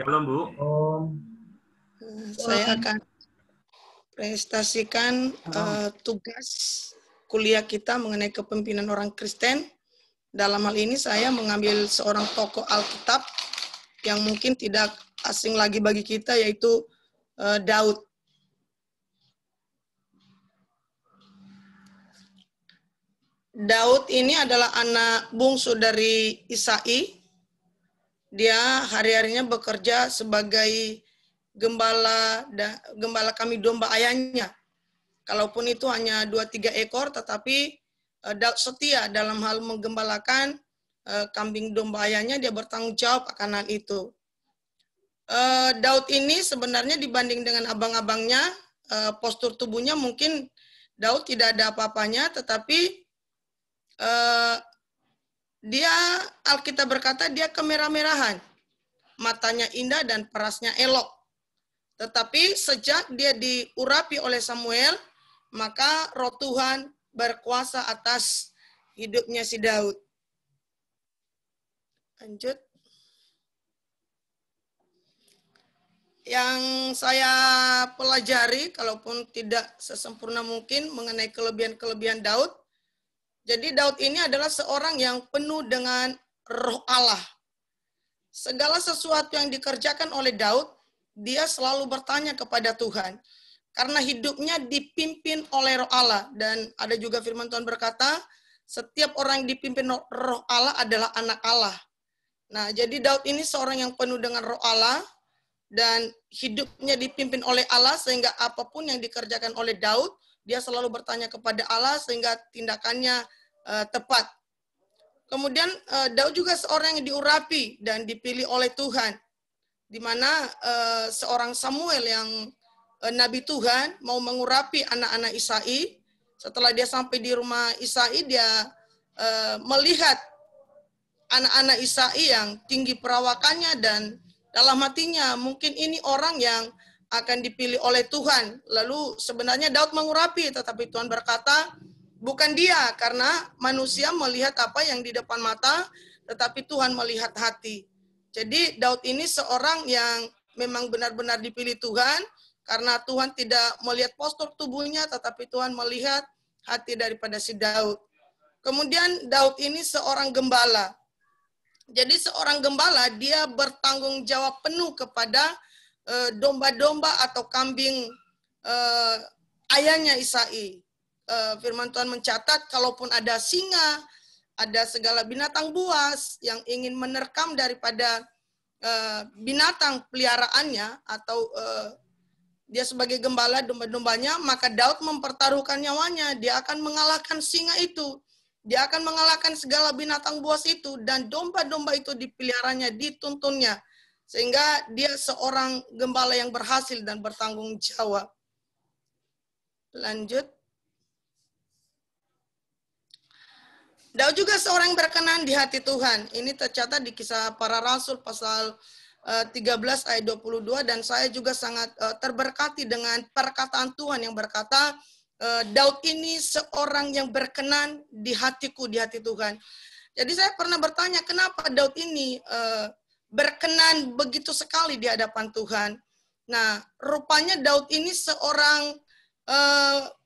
Shalom, Bu. Saya akan presentasikan tugas kuliah kita mengenai kepemimpinan orang Kristen. Dalam hal ini saya mengambil seorang tokoh Alkitab yang mungkin tidak asing lagi bagi kita, yaitu Daud. Daud ini adalah anak bungsu dari Isai. Dia hari-harinya bekerja sebagai gembala kami domba ayahnya. Kalaupun itu hanya 2-3 ekor, tetapi Daud setia dalam hal menggembalakan kambing domba ayahnya. Dia bertanggung jawab akan hal itu. Daud ini sebenarnya dibanding dengan abang-abangnya, postur tubuhnya mungkin Daud tidak ada apa-apanya, tetapi dia, Alkitab berkata, dia kemerah-merahan. Matanya indah dan parasnya elok. Tetapi sejak dia diurapi oleh Samuel, maka Roh Tuhan berkuasa atas hidupnya si Daud. Lanjut. Yang saya pelajari, kalaupun tidak sesempurna mungkin, mengenai kelebihan-kelebihan Daud. Jadi Daud ini adalah seorang yang penuh dengan Roh Allah. Segala sesuatu yang dikerjakan oleh Daud, dia selalu bertanya kepada Tuhan. Karena hidupnya dipimpin oleh Roh Allah. Dan ada juga firman Tuhan berkata, setiap orang yang dipimpin Roh Allah adalah anak Allah. Nah, jadi Daud ini seorang yang penuh dengan Roh Allah, dan hidupnya dipimpin oleh Allah, sehingga apapun yang dikerjakan oleh Daud, dia selalu bertanya kepada Allah, sehingga tindakannya tepat. Kemudian Daud juga seorang yang diurapi dan dipilih oleh Tuhan, di mana seorang Samuel yang Nabi Tuhan mau mengurapi anak-anak Isai. Setelah dia sampai di rumah Isai, dia melihat anak-anak Isai yang tinggi perawakannya, dan dalam hatinya mungkin ini orang yang akan dipilih oleh Tuhan. Lalu sebenarnya Daud mengurapi, tetapi Tuhan berkata, bukan dia, karena manusia melihat apa yang di depan mata, tetapi Tuhan melihat hati. Jadi Daud ini seorang yang memang benar-benar dipilih Tuhan, karena Tuhan tidak melihat postur tubuhnya, tetapi Tuhan melihat hati daripada si Daud. Kemudian Daud ini seorang gembala. Jadi seorang gembala, dia bertanggung jawab penuh kepada domba-domba atau kambing ayahnya Isai. Firman Tuhan mencatat, kalaupun ada singa, ada segala binatang buas yang ingin menerkam daripada binatang peliharaannya, atau dia sebagai gembala domba-dombanya, maka Daud mempertaruhkan nyawanya. Dia akan mengalahkan singa itu. Dia akan mengalahkan segala binatang buas itu, dan domba-domba itu dipeliharanya, dituntunnya. Sehingga dia seorang gembala yang berhasil dan bertanggung jawab. Lanjut. Daud juga seorang yang berkenan di hati Tuhan. Ini tercatat di Kisah Para Rasul pasal 13 ayat 22, dan saya juga sangat terberkati dengan perkataan Tuhan yang berkata, Daud ini seorang yang berkenan di hatiku, di hati Tuhan. Jadi saya pernah bertanya, kenapa Daud ini berkenan begitu sekali di hadapan Tuhan. Nah, rupanya Daud ini seorang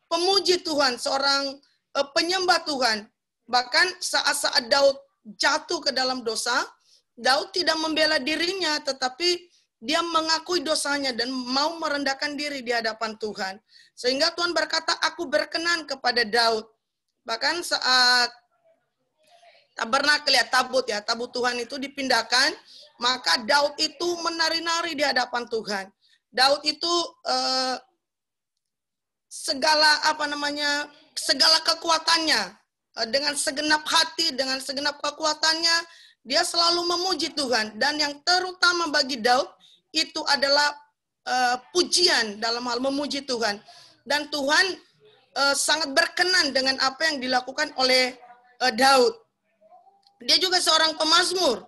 pemuji Tuhan, seorang penyembah Tuhan. Bahkan saat-saat Daud jatuh ke dalam dosa, Daud tidak membela dirinya, tetapi dia mengakui dosanya dan mau merendahkan diri di hadapan Tuhan. Sehingga Tuhan berkata, aku berkenan kepada Daud. Bahkan saat tabernakel, ya, tabut Tuhan itu dipindahkan, maka Daud itu menari-nari di hadapan Tuhan. Daud itu segala kekuatannya, dengan segenap hati, dengan segenap kekuatannya, dia selalu memuji Tuhan. Dan yang terutama bagi Daud, itu adalah pujian dalam hal memuji Tuhan. Dan Tuhan sangat berkenan dengan apa yang dilakukan oleh Daud. Dia juga seorang pemazmur.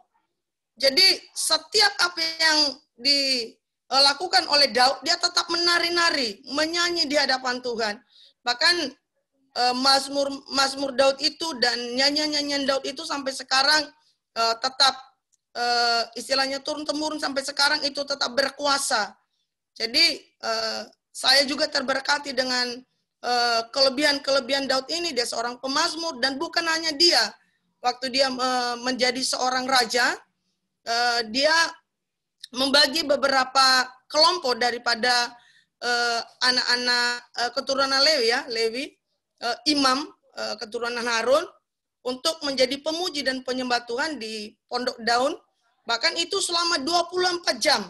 Jadi setiap apa yang dilakukan oleh Daud, dia tetap menari-nari, menyanyi di hadapan Tuhan. Bahkan Mazmur Daud itu dan nyanyian-nyanyian Daud itu sampai sekarang tetap istilahnya turun-temurun sampai sekarang itu tetap berkuasa. Jadi saya juga terberkati dengan kelebihan-kelebihan Daud ini. Dia seorang pemazmur, dan bukan hanya dia. Waktu dia menjadi seorang raja, dia membagi beberapa kelompok daripada anak-anak keturunan Lewi, imam keturunan Harun, untuk menjadi pemuji dan penyembah Tuhan di Pondok Daun. Bahkan itu selama 24 jam.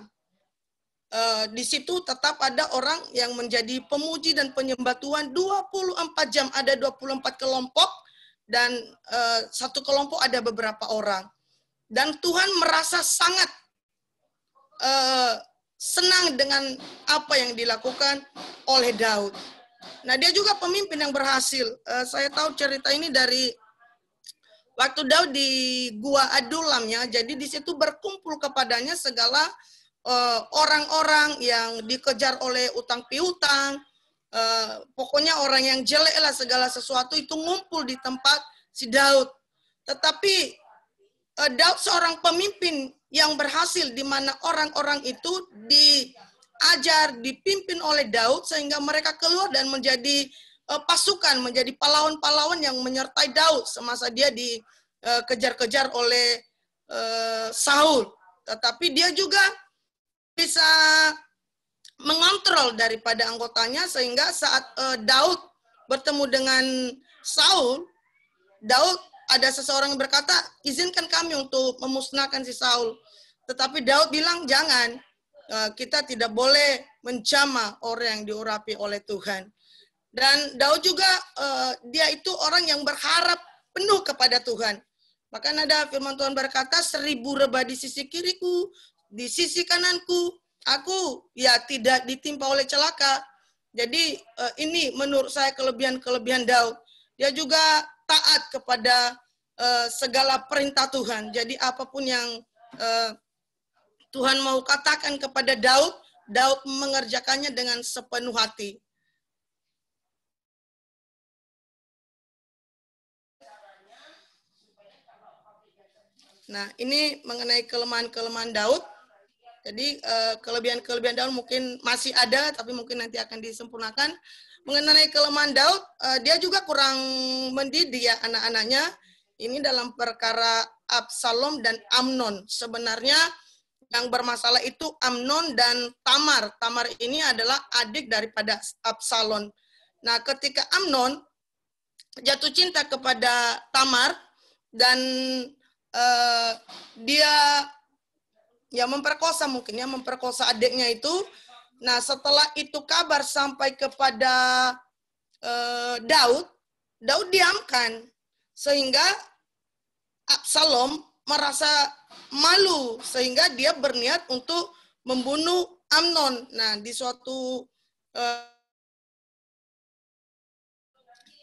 Di situ tetap ada orang yang menjadi pemuji dan penyembah Tuhan 24 jam. Ada 24 kelompok, dan satu kelompok ada beberapa orang. Dan Tuhan merasa sangat senang dengan apa yang dilakukan oleh Daud. Nah, dia juga pemimpin yang berhasil. Saya tahu cerita ini dari waktu Daud di Gua Adullamnya. Jadi di situ berkumpul kepadanya segala orang-orang yang dikejar oleh utang piutang. Pokoknya orang yang jelek lah, segala sesuatu itu ngumpul di tempat si Daud. Tetapi Daud seorang pemimpin yang berhasil, di mana orang-orang itu diajar, dipimpin oleh Daud, sehingga mereka keluar dan menjadi pasukan, menjadi pahlawan-pahlawan yang menyertai Daud semasa dia dikejar-kejar oleh Saul. Tetapi dia juga bisa mengontrol daripada anggotanya, sehingga saat Daud bertemu dengan Saul, Daud ada seseorang yang berkata, izinkan kami untuk memusnahkan si Saul. Tetapi Daud bilang, jangan, kita tidak boleh menjamah orang yang diurapi oleh Tuhan. Dan Daud juga, dia itu orang yang berharap penuh kepada Tuhan. Bahkan ada firman Tuhan berkata, 1000 rebah di sisi kiriku, di sisi kananku, aku ya tidak ditimpa oleh celaka. Jadi ini menurut saya kelebihan-kelebihan Daud. Dia juga taat kepada segala perintah Tuhan. Jadi apapun yang Tuhan mau katakan kepada Daud, Daud mengerjakannya dengan sepenuh hati. Nah, ini mengenai kelemahan-kelemahan Daud. Jadi kelebihan-kelebihan Daud mungkin masih ada, tapi mungkin nanti akan disempurnakan. Mengenai kelemahan Daud, dia juga kurang mendidik ya anak-anaknya. Ini dalam perkara Absalom dan Amnon. Sebenarnya yang bermasalah itu Amnon dan Tamar. Tamar ini adalah adik daripada Absalom. Nah, ketika Amnon jatuh cinta kepada Tamar, dan dia ya memperkosa adiknya itu. Nah, setelah itu kabar sampai kepada Daud diamkan, sehingga Absalom merasa malu, sehingga dia berniat untuk membunuh Amnon. Nah, di suatu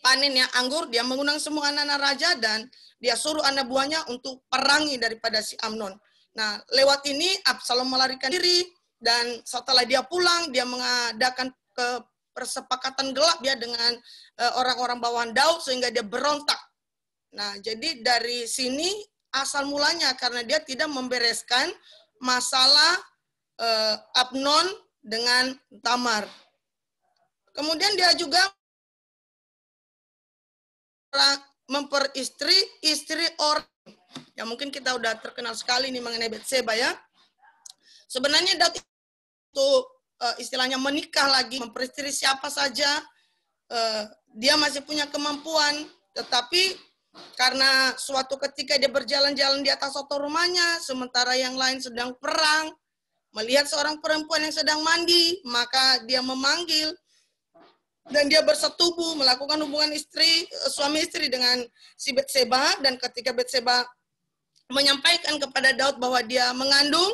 panen yang anggur, dia mengundang semua anak-anak raja, dan dia suruh anak buahnya untuk perangi daripada si Amnon. Nah, lewat ini Absalom melarikan diri, dan setelah dia pulang, dia mengadakan persepakatan gelap ya dengan orang-orang bawahan Daud, sehingga dia berontak. Nah, jadi dari sini asal mulanya, karena dia tidak membereskan masalah Amnon dengan Tamar. Kemudian dia juga memperistri istri orang. Ya, mungkin kita udah terkenal sekali nih mengenai Batseba ya. Sebenarnya Daud itu istilahnya menikah lagi, memperistri siapa saja, dia masih punya kemampuan. Tetapi karena suatu ketika dia berjalan-jalan di atas atau rumahnya, sementara yang lain sedang perang, melihat seorang perempuan yang sedang mandi, maka dia memanggil, dan dia bersetubuh melakukan hubungan suami istri dengan si Batseba. Dan ketika Batseba menyampaikan kepada Daud bahwa dia mengandung,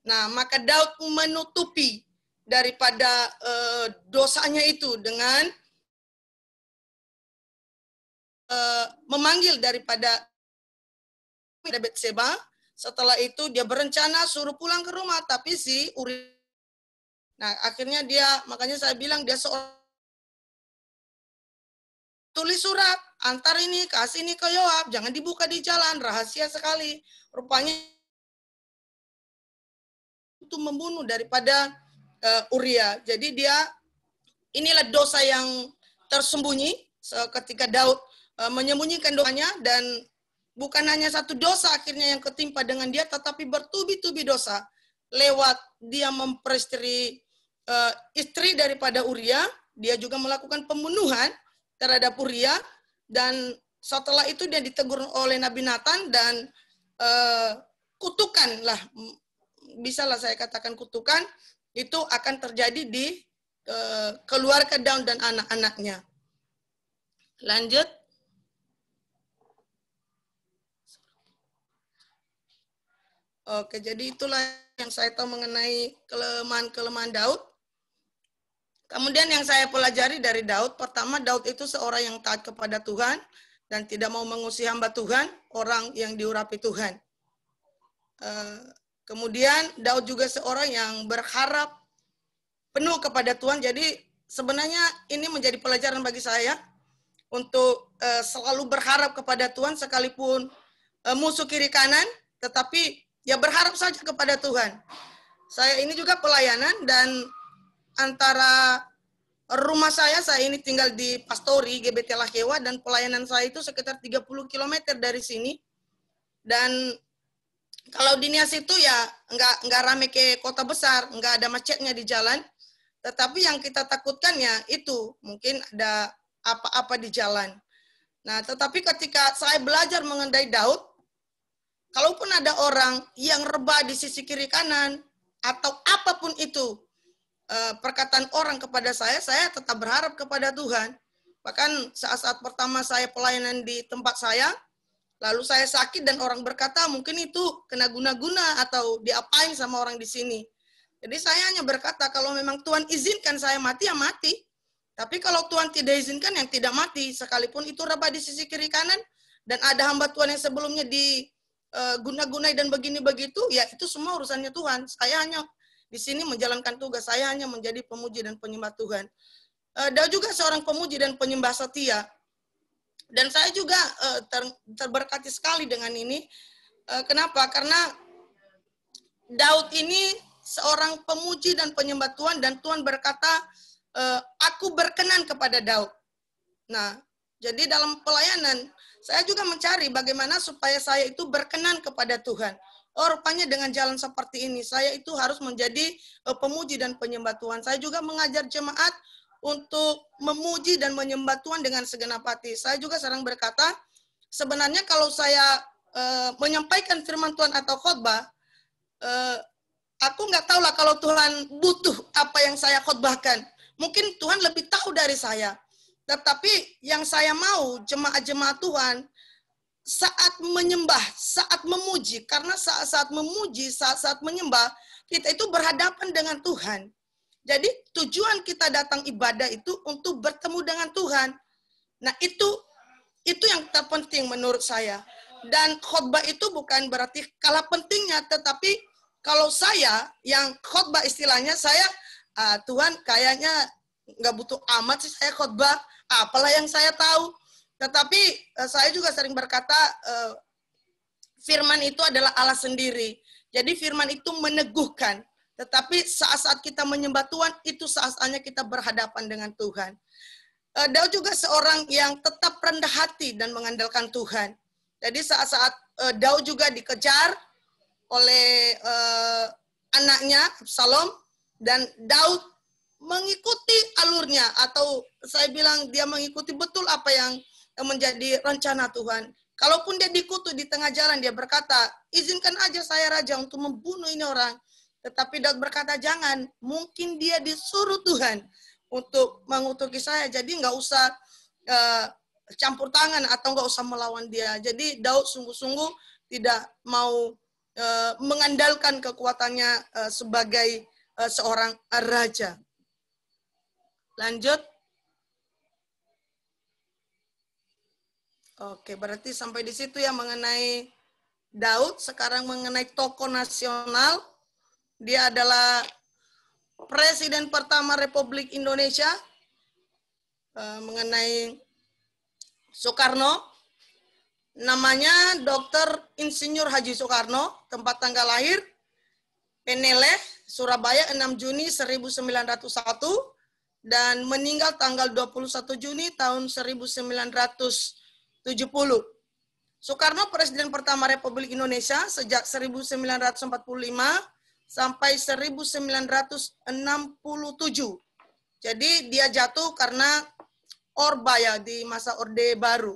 nah maka Daud menutupi daripada dosanya itu dengan memanggil daripada Batseba. Setelah itu dia berencana suruh pulang ke rumah, tapi si Uri. Nah, akhirnya makanya saya bilang dia seorang tulis surat, antar ini, kasih ini ke Yoab, jangan dibuka di jalan, rahasia sekali. Rupanya untuk membunuh daripada Uria. Jadi inilah dosa yang tersembunyi ketika Daud menyembunyikan dosanya, dan bukan hanya satu dosa akhirnya yang ketimpa dengan dia, tetapi bertubi-tubi dosa lewat dia memperistri istri daripada Uria. Dia juga melakukan pembunuhan terhadap Uria, dan setelah itu dia ditegur oleh Nabi Nathan, dan kutukan lah, bisalah saya katakan kutukan, itu akan terjadi di keluarga Daud dan anak-anaknya. Lanjut. Oke, jadi itulah yang saya tahu mengenai kelemahan-kelemahan Daud. Kemudian yang saya pelajari dari Daud, pertama, Daud itu seorang yang taat kepada Tuhan dan tidak mau mengusir hamba Tuhan, orang yang diurapi Tuhan. Kemudian Daud juga seorang yang berharap penuh kepada Tuhan. Jadi sebenarnya ini menjadi pelajaran bagi saya untuk selalu berharap kepada Tuhan sekalipun musuh kiri kanan, tetapi ya berharap saja kepada Tuhan. Saya ini juga pelayanan, dan antara rumah saya ini tinggal di Pastori, GBT Lakewa, dan pelayanan saya itu sekitar 30 km dari sini. Dan kalau di Nias itu ya nggak rame ke kota besar, nggak ada macetnya di jalan. Tetapi yang kita takutkan ya itu, mungkin ada apa-apa di jalan. Nah, tetapi ketika saya belajar mengenai Daud, kalaupun ada orang yang rebah di sisi kiri kanan, atau apapun itu perkataan orang kepada saya tetap berharap kepada Tuhan. Bahkan saat-saat pertama saya pelayanan di tempat saya, lalu saya sakit dan orang berkata mungkin itu kena guna-guna atau diapain sama orang di sini. Jadi saya hanya berkata kalau memang Tuhan izinkan saya mati, ya mati. Tapi kalau Tuhan tidak izinkan, yang tidak mati, sekalipun itu rebah di sisi kiri kanan, dan ada hamba Tuhan yang sebelumnya diguna-gunai dan begini begitu, ya itu semua urusannya Tuhan. Saya hanya di sini menjalankan tugas, saya hanya menjadi pemuji dan penyembah Tuhan. Daud juga seorang pemuji dan penyembah setia. Dan saya juga terberkati sekali dengan ini. Kenapa? Karena Daud ini seorang pemuji dan penyembah Tuhan, dan Tuhan berkata, aku berkenan kepada Daud. Nah, jadi dalam pelayanan, saya juga mencari bagaimana supaya saya itu berkenan kepada Tuhan. Oh, rupanya dengan jalan seperti ini, saya itu harus menjadi pemuji dan penyembah Tuhan. Saya juga mengajar jemaat untuk memuji dan menyembah Tuhan dengan segenap hati. Saya juga sering berkata, sebenarnya kalau saya menyampaikan firman Tuhan atau khotbah, aku nggak tahu lah kalau Tuhan butuh apa yang saya khotbahkan. Mungkin Tuhan lebih tahu dari saya. Tetapi yang saya mau, jemaat-jemaat Tuhan, saat menyembah, saat memuji, karena saat memuji, saat menyembah, kita itu berhadapan dengan Tuhan. Jadi tujuan kita datang ibadah itu untuk bertemu dengan Tuhan. Nah itu yang terpenting menurut saya. Dan khotbah itu bukan berarti kalah pentingnya, tetapi kalau saya yang khotbah istilahnya, saya Tuhan kayaknya nggak butuh amat sih saya khotbah, apalah yang saya tahu. Tetapi saya juga sering berkata, firman itu adalah Allah sendiri. Jadi firman itu meneguhkan. Tetapi saat-saat kita menyembah Tuhan, itu saat-saatnya kita berhadapan dengan Tuhan. Daud juga seorang yang tetap rendah hati dan mengandalkan Tuhan. Jadi saat-saat Daud juga dikejar oleh anaknya, Absalom, dan Daud mengikuti alurnya, atau saya bilang dia mengikuti betul apa yang menjadi rencana Tuhan. Kalaupun dia dikutuk di tengah jalan, dia berkata, izinkan aja saya raja untuk membunuh ini orang. Tetapi Daud berkata, jangan, mungkin dia disuruh Tuhan untuk mengutuki saya, jadi nggak usah campur tangan atau nggak usah melawan dia. Jadi Daud sungguh-sungguh tidak mau mengandalkan kekuatannya sebagai seorang raja. Lanjut. Oke, berarti sampai di situ ya mengenai Daud. Sekarang mengenai tokoh nasional. Dia adalah Presiden pertama Republik Indonesia. Mengenai Soekarno. Namanya Dr. Insinyur Haji Soekarno. Tempat tanggal lahir Peneleh, Surabaya 6 Juni 1901 dan meninggal tanggal 21 Juni tahun 1970. Soekarno Presiden pertama Republik Indonesia sejak 1945 sampai 1967. Jadi dia jatuh karena Orba ya, di masa Orde Baru.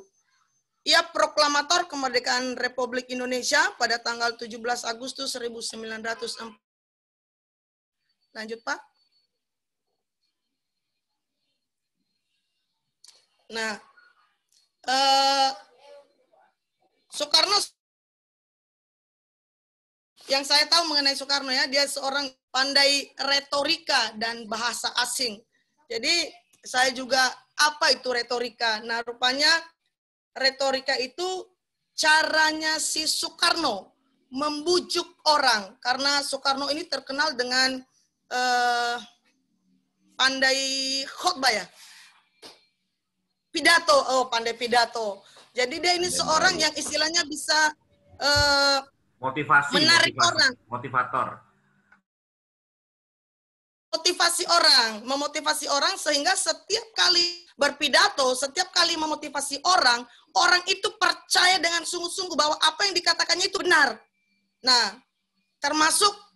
Ia proklamator kemerdekaan Republik Indonesia pada tanggal 17 Agustus 1945. Lanjut, Pak. Nah, Soekarno, yang saya tahu mengenai Soekarno ya, dia seorang pandai retorika dan bahasa asing. Jadi saya juga, apa itu retorika? Nah, rupanya retorika itu caranya si Soekarno membujuk orang, karena Soekarno ini terkenal dengan pandai khotbah ya, pidato, pandai pidato. Jadi dia ini seorang yang istilahnya bisa menarik orang, memotivasi orang sehingga setiap kali berpidato, setiap kali memotivasi orang, orang itu percaya dengan sungguh-sungguh bahwa apa yang dikatakannya itu benar. Nah, termasuk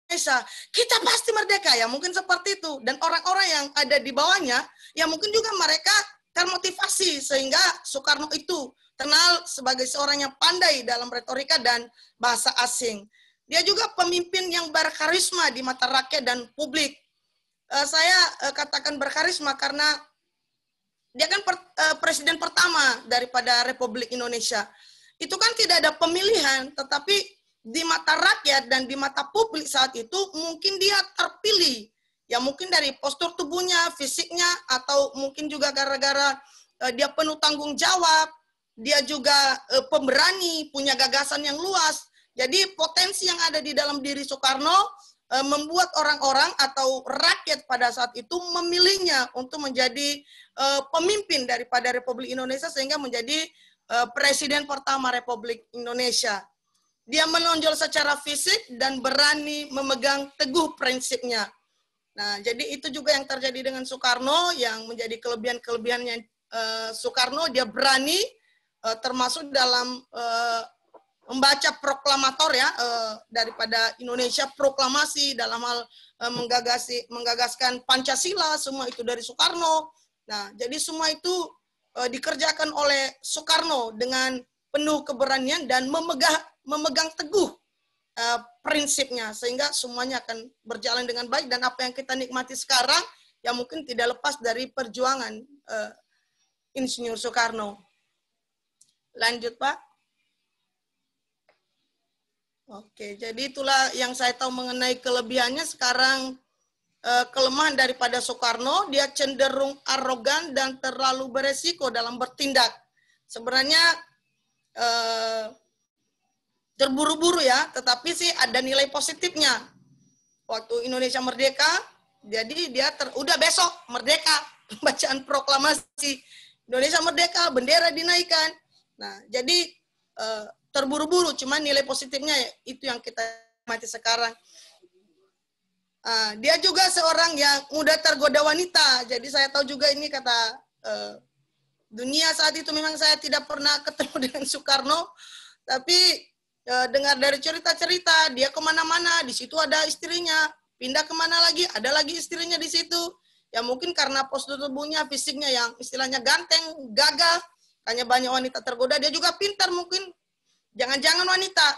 Indonesia, kita pasti merdeka ya, mungkin seperti itu. Dan orang-orang yang ada di bawahnya, ya mungkin juga mereka termotivasi sehingga Soekarno itu kenal sebagai seorang yang pandai dalam retorika dan bahasa asing. Dia juga pemimpin yang berkarisma di mata rakyat dan publik. Saya katakan berkarisma karena dia kan presiden pertama daripada Republik Indonesia. Itu kan tidak ada pemilihan, tetapi di mata rakyat dan di mata publik saat itu mungkin dia terpilih. Ya mungkin dari postur tubuhnya, fisiknya, atau mungkin juga gara-gara dia penuh tanggung jawab, dia juga pemberani, punya gagasan yang luas. Jadi potensi yang ada di dalam diri Soekarno membuat orang-orang atau rakyat pada saat itu memilihnya untuk menjadi pemimpin daripada Republik Indonesia sehingga menjadi presiden pertama Republik Indonesia. Dia menonjol secara fisik dan berani memegang teguh prinsipnya. Nah, jadi itu juga yang terjadi dengan Soekarno, yang menjadi kelebihan-kelebihannya Soekarno, dia berani termasuk dalam membaca proklamator ya, daripada Indonesia proklamasi dalam hal menggagaskan Pancasila, semua itu dari Soekarno. Nah, jadi semua itu dikerjakan oleh Soekarno dengan penuh keberanian dan memegang teguh prinsipnya sehingga semuanya akan berjalan dengan baik, dan apa yang kita nikmati sekarang ya mungkin tidak lepas dari perjuangan Insinyur Soekarno. Lanjut, Pak. Oke, jadi itulah yang saya tahu mengenai kelebihannya. Sekarang kelemahan daripada Soekarno, dia cenderung arogan dan terlalu beresiko dalam bertindak. Sebenarnya terburu-buru ya, tetapi sih ada nilai positifnya. Waktu Indonesia merdeka, jadi dia udah besok merdeka, pembacaan proklamasi Indonesia merdeka, bendera dinaikkan. Nah, jadi terburu-buru, cuman nilai positifnya itu yang kita mati sekarang. Dia juga seorang yang mudah tergoda wanita. Jadi saya tahu juga ini kata dunia saat itu, memang saya tidak pernah ketemu dengan Soekarno, tapi dengar dari cerita-cerita, dia kemana-mana, di situ ada istrinya, pindah kemana lagi, ada lagi istrinya di situ. Ya mungkin karena postur tubuhnya, fisiknya yang istilahnya ganteng, gagah, hanya banyak wanita tergoda. Dia juga pintar mungkin. Jangan-jangan wanita,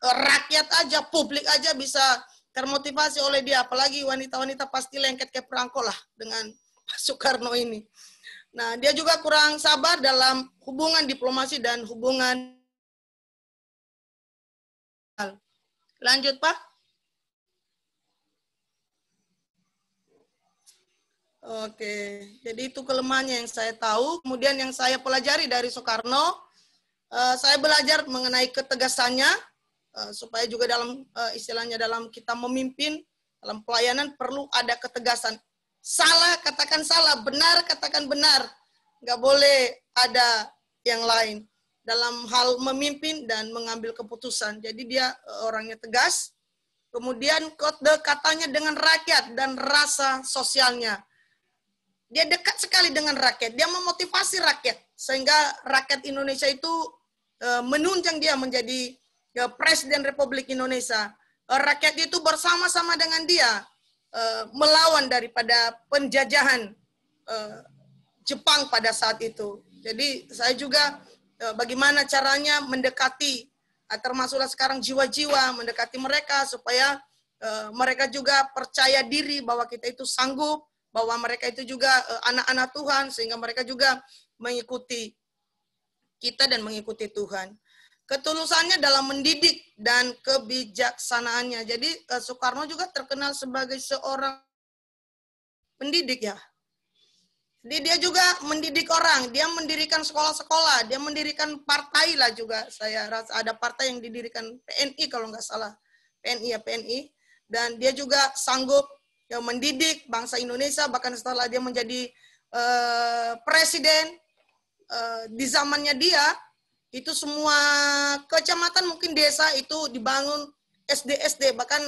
rakyat aja, publik aja bisa termotivasi oleh dia. Apalagi wanita-wanita pasti lengket ke perangko lah dengan Pak Soekarno ini. Nah, dia juga kurang sabar dalam hubungan diplomasi dan hubungan. Lanjut, Pak. Oke, jadi itu kelemahannya yang saya tahu. Kemudian yang saya pelajari dari Soekarno, saya belajar mengenai ketegasannya, supaya juga dalam istilahnya dalam kita memimpin, dalam pelayanan perlu ada ketegasan. Salah, katakan salah. Benar, katakan benar. Nggak boleh ada yang lain. dalam hal memimpin dan mengambil keputusan. Jadi dia orangnya tegas. Kemudian kedekatannya dengan rakyat dan rasa sosialnya. Dia dekat sekali dengan rakyat. Dia memotivasi rakyat. Sehingga rakyat Indonesia itu menunjang dia menjadi Presiden Republik Indonesia. Rakyat itu bersama-sama dengan dia melawan daripada penjajahan Jepang pada saat itu. Jadi saya juga bagaimana caranya mendekati, termasuklah sekarang jiwa-jiwa, mendekati mereka supaya mereka juga percaya diri bahwa kita itu sanggup, bahwa mereka itu juga anak-anak Tuhan, sehingga mereka juga mengikuti kita dan mengikuti Tuhan. Ketulusannya dalam mendidik dan kebijaksanaannya. Jadi Soekarno juga terkenal sebagai seorang pendidik ya. Jadi dia juga mendidik orang, dia mendirikan sekolah-sekolah, dia mendirikan partai lah juga. Saya rasa ada partai yang didirikan PNI kalau nggak salah, PNI ya PNI. Dan dia juga sanggup mendidik bangsa Indonesia, bahkan setelah dia menjadi presiden di zamannya dia, itu semua kecamatan mungkin desa itu dibangun SD-SD, bahkan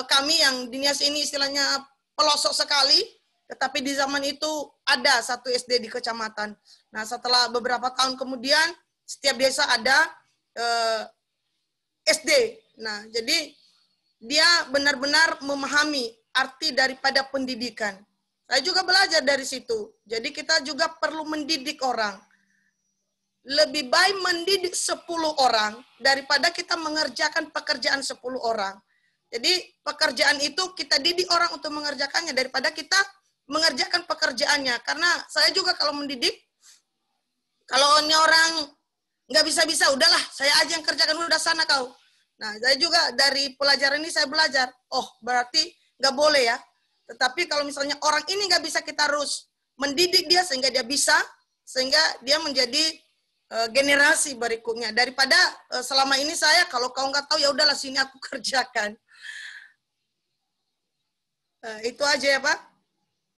kami yang di Nias ini istilahnya pelosok sekali, tetapi di zaman itu ada satu SD di kecamatan. Nah, setelah beberapa tahun kemudian, setiap desa ada SD. Nah, jadi dia benar-benar memahami arti daripada pendidikan. Saya juga belajar dari situ. Jadi kita juga perlu mendidik orang. Lebih baik mendidik 10 orang daripada kita mengerjakan pekerjaan 10 orang. Jadi pekerjaan itu kita didik orang untuk mengerjakannya daripada kita mengerjakan pekerjaannya. Karena saya juga kalau mendidik, kalau ini orang nggak bisa-bisa, udahlah saya aja yang kerjakan, udah sana kau. Nah, saya juga dari pelajaran ini saya belajar, oh berarti nggak boleh ya. Tetapi kalau misalnya orang ini nggak bisa, kita harus mendidik dia sehingga dia bisa, sehingga dia menjadi generasi berikutnya. Daripada selama ini saya, kalau kau nggak tahu ya udahlah sini aku kerjakan. Itu aja ya Pak.